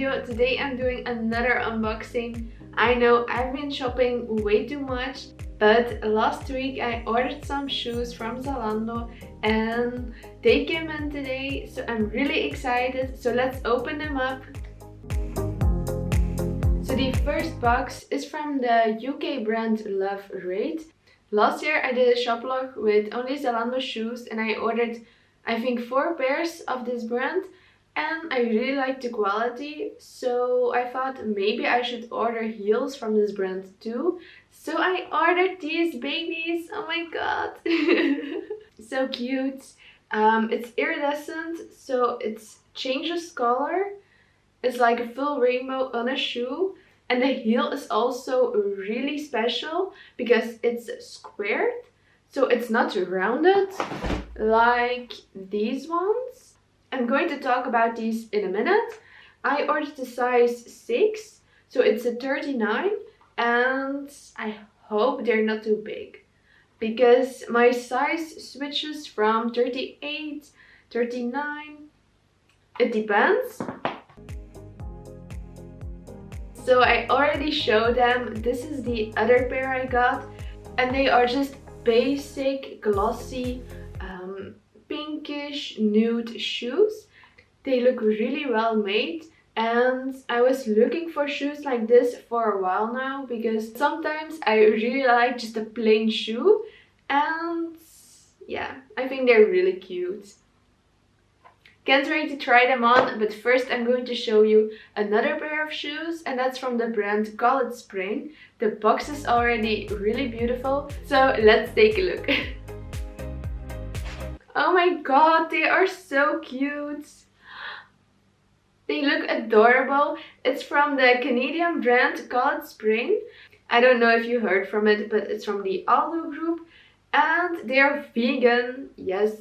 video. Today I'm doing another unboxing. I know I've been shopping way too much, but last week I ordered some shoes from Zalando and they came in today, so I'm really excited. So let's open them up. So the first box is from the UK brand Love Rate. Last year I did a shop log with only Zalando shoes and I ordered I think 4 pairs of this brand and I really liked the quality, so I thought maybe I should order heels from this brand too. So I ordered these babies. Oh my god. So cute. It's iridescent, so it changes color. It's like a full rainbow on a shoe. And the heel is also really special because it's squared, so it's not rounded like these ones. I'm going to talk about these in a minute. I ordered the size 6, so it's a 39, and I hope they're not too big because my size switches from 38, 39, it depends. So I already showed them. This is the other pair I got, and they are just basic glossy pinkish nude shoes. They look really well made, and I was looking for shoes like this for a while now because sometimes I really like just a plain shoe, and yeah, I think they're really cute. Can't wait to try them on, but first I'm going to show you another pair of shoes, and that's from the brand Zalando Spring. The box is already really beautiful, so let's take a look. Oh my god, they are so cute. They look adorable. It's from the Canadian brand Zalando Spring. I don't know if you heard from it, but it's from the Aldo group, and they are vegan. Yes.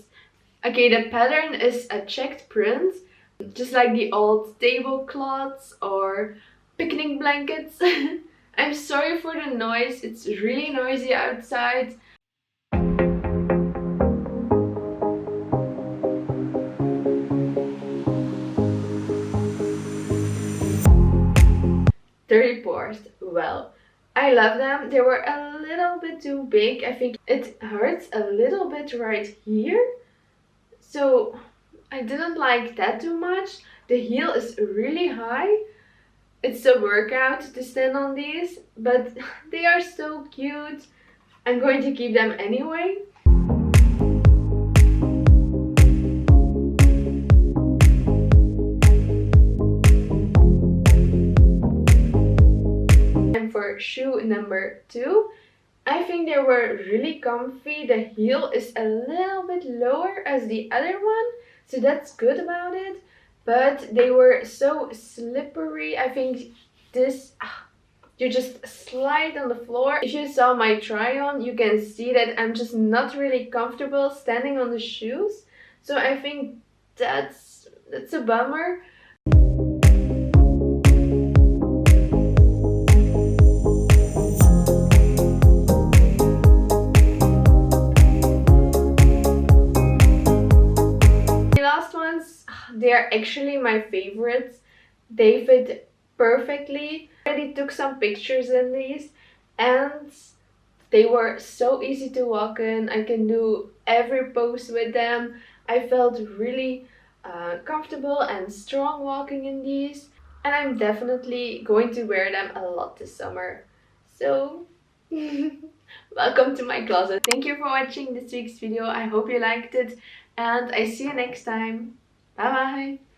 Okay, the pattern is a checked print, just like the old tablecloths or picnic blankets. I'm sorry for the noise, it's really noisy outside. The report. Well, I love them. They were a little bit too big. I think it hurts a little bit right here. So I didn't like that too much. The heel is really high. It's a workout to stand on these, but they are so cute. I'm going to keep them anyway. And for shoe number 2, I think they were really comfy. The heel is a little bit lower as the other one, so that's good about it. But they were so slippery. I think this, you just slide on the floor. If you saw my try on, you can see that I'm just not really comfortable standing on the shoes. So I think that's a bummer. They are actually my favorites. They fit perfectly. I already took some pictures in these and they were so easy to walk in. I can do every pose with them. I felt really comfortable and strong walking in these, and I'm definitely going to wear them a lot this summer. So welcome to my closet. Thank you for watching this week's video. I hope you liked it and I see you next time. Bye bye!